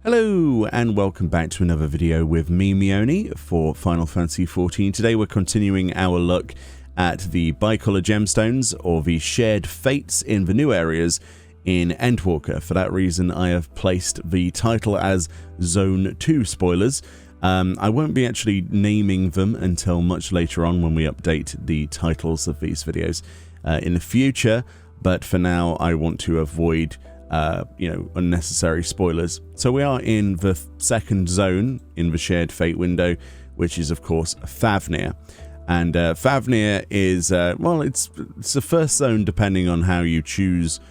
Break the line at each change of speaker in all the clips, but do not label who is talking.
Hello and welcome back to another video with me, Meoni, for Final Fantasy XIV. Today we're continuing our look at the bicolor gemstones, or the shared fates in the new areas in Endwalker. For that reason, I have placed the title as Zone 2 spoilers. I won't be actually naming them until much later on when we update the titles of these videos in the future, but for now I want to avoid unnecessary spoilers. So we are in the second zone in the shared fate window, which is of course Favnir. And Favnir is, it's the first zone depending on how you choose,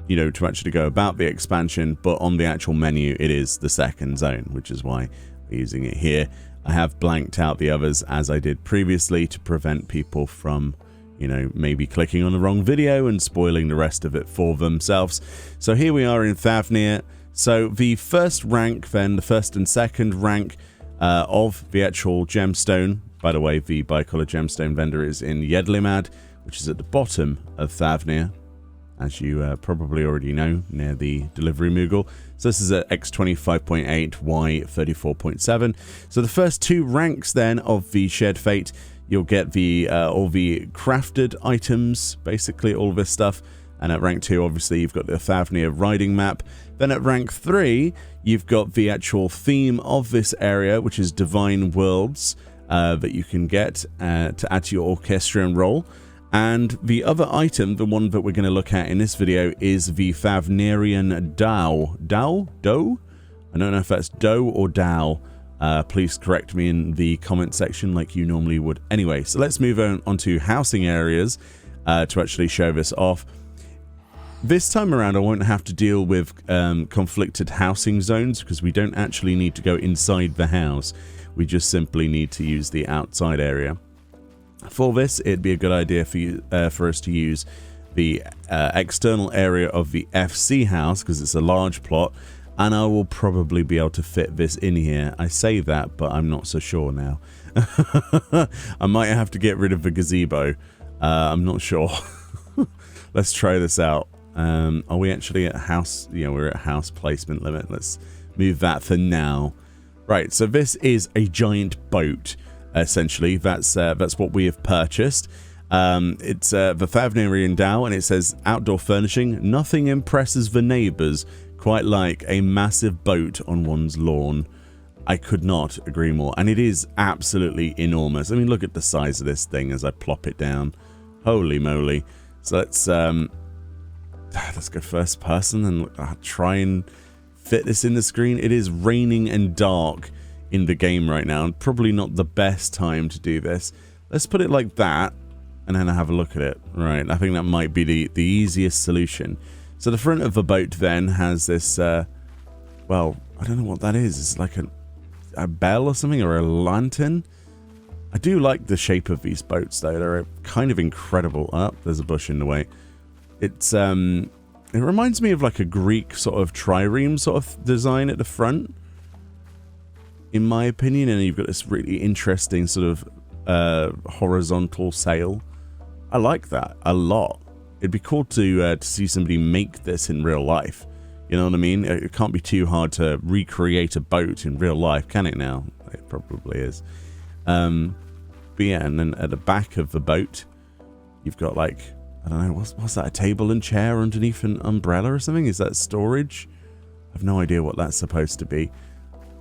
to actually go about the expansion, but on the actual menu it is the second zone, which is why we're using it here. I have blanked out the others as I did previously to prevent people from maybe clicking on the wrong video and spoiling the rest of it for themselves. So here we are in Favnir. So the first rank, then the first and second rank of the actual gemstone. By the way, the bicolor gemstone vendor is in Yedlimad, which is at the bottom of Favnir, as you probably already know, near the delivery Moogle. So this is at X25.8, Y34.7. So the first two ranks then of the shared fate, you'll get the all the crafted items, basically all of this stuff. And at rank 2, obviously, you've got the Favnir riding map. Then at rank 3, you've got the actual theme of this area, which is Divine Worlds, that you can get to add to your Orchestrion roll. And the other item, the one that we're going to look at in this video, is the Favnirian Dao. Dough? I don't know if that's dough or Dao. Please correct me in the comment section like you normally would. Anyway, so let's move on to housing areas to actually show this off. This time around I won't have to deal with conflicted housing zones, because we don't actually need to go inside the house. We just simply need to use the outside area. For this, it'd be a good idea for us to use the external area of the FC house, because it's a large plot. And I will probably be able to fit this in here. I say that, but I'm not so sure now. I might have to get rid of the gazebo. I'm not sure. Let's try this out. Are we actually at house? We're at house placement limit. Let's move that for now. Right, so this is a giant boat, essentially. That's what we have purchased. It's the Favnirian Dao, and it says outdoor furnishing. Nothing impresses the neighbors quite like a massive boat on one's lawn. I could not agree more. And it is absolutely enormous. I mean, look at the size of this thing as I plop it down. Holy moly. So let's go first person and try and fit this in the screen. It is raining and dark in the game right now, and probably not the best time to do this. Let's put it like that, and then have a look at it. Right, I think that might be the easiest solution. So the front of the boat then has this, well, I don't know what that is. It's like a bell or something, or a lantern. I do like the shape of these boats, though. They're kind of incredible. Oh, there's a bush in the way. It's, it reminds me of like a Greek sort of trireme sort of design at the front, in my opinion. And you've got this really interesting sort of horizontal sail. I like that a lot. It'd be cool to see somebody make this in real life. You know what I mean? It can't be too hard to recreate a boat in real life, can it now? It probably is. But yeah, and then at the back of the boat, you've got like, I don't know, what's that, a table and chair underneath an umbrella or something? Is that storage? I have no idea what that's supposed to be.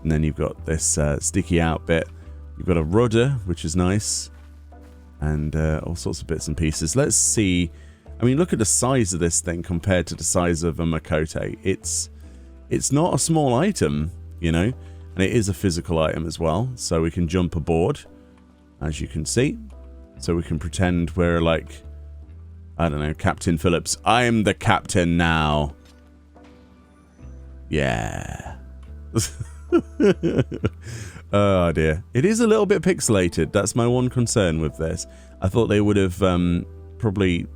And then you've got this sticky out bit. You've got a rudder, which is nice. And all sorts of bits and pieces. Let's see. I mean, look at the size of this thing compared to the size of a Makote. It's not a small item, and it is a physical item as well. So we can jump aboard, as you can see. So we can pretend we're like, I don't know, Captain Phillips. I'm the captain now. Yeah. Oh dear. It is a little bit pixelated. That's my one concern with this. I thought they would have probably,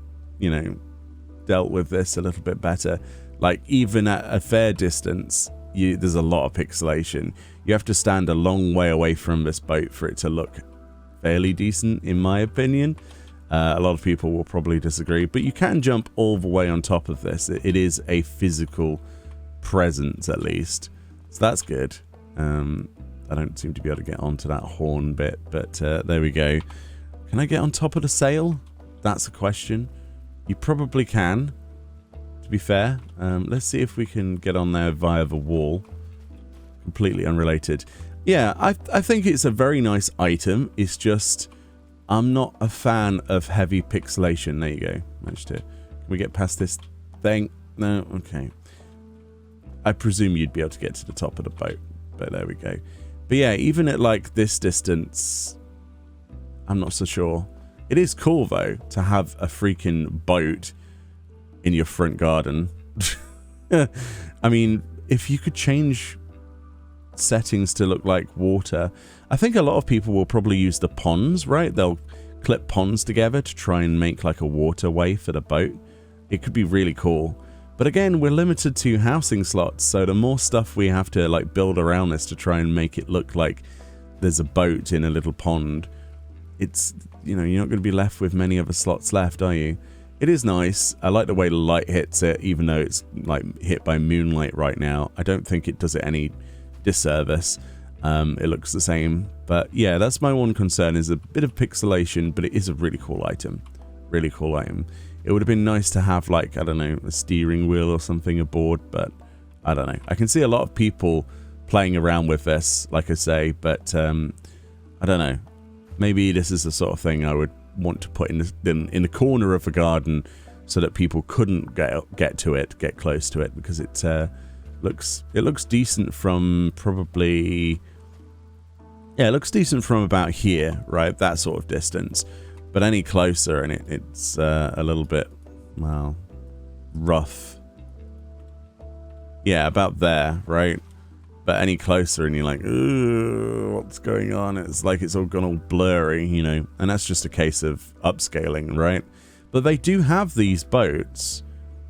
dealt with this a little bit better. Like, even at a fair distance, there's a lot of pixelation. You have to stand a long way away from this boat for it to look fairly decent, in my opinion. A lot of people will probably disagree, but you can jump all the way on top of this. It is a physical presence, at least. So that's good. I don't seem to be able to get onto that horn bit, but there we go. Can I get on top of the sail? That's a question. You probably can, to be fair. Let's see if we can get on there via the wall. Completely unrelated. Yeah, I think it's a very nice item. It's just, I'm not a fan of heavy pixelation. There you go. Managed to. Can we get past this thing? No? Okay. I presume you'd be able to get to the top of the boat. But there we go. But yeah, even at like this distance, I'm not so sure. It is cool though to have a freaking boat in your front garden. I mean, if you could change settings to look like water, I think a lot of people will probably use the ponds, right? They'll clip ponds together to try and make like a waterway for the boat. It could be really cool. But again, we're limited to housing slots, so the more stuff we have to like build around this to try and make it look like there's a boat in a little pond, it's, you know, you're not going to be left with many other slots left, are you? It is nice. I like the way the light hits it, even though it's like hit by moonlight right now. I don't think it does it any disservice. It looks the same. But yeah, that's my one concern, is a bit of pixelation, but it is a really cool item. Really cool item. It would have been nice to have, like, I don't know, a steering wheel or something aboard, but I don't know. I can see a lot of people playing around with this, like I say, but I don't know. Maybe this is the sort of thing I would want to put in the corner of the garden so that people couldn't get to it, get close to it, because it looks decent from probably, yeah, it looks decent from about here, right? That sort of distance. But any closer and it's a little bit, well, rough. Yeah, about there, right? But any closer and you're like, ooh, what's going on? It's like it's all gone all blurry, you know? And that's just a case of upscaling, right? But they do have these boats,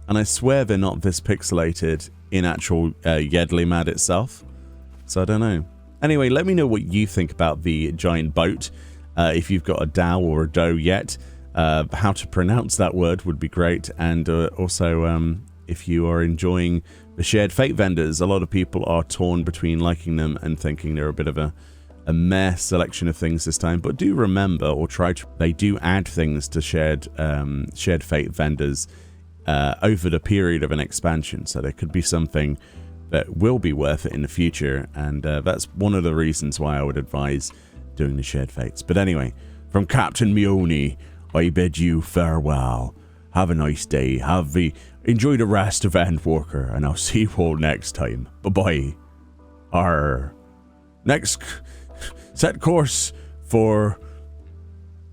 and I swear they're not this pixelated in actual Yedlimad itself. So I don't know. Anyway, let me know what you think about the giant boat. If you've got a DAO or a DOE yet, how to pronounce that word would be great. And also, if you are enjoying the shared fate vendors, a lot of people are torn between liking them and thinking they're a bit of a meh selection of things this time. But do remember, or try to, they do add things to shared fate vendors over the period of an expansion. So there could be something that will be worth it in the future. And that's one of the reasons why I would advise doing the shared fates. But anyway, from Captain Meoni, I bid you farewell. Have a nice day. Enjoy the rest of Endwalker, and I'll see you all next time. Bye bye. Next, set course for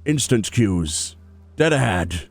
instant queues. Dead ahead.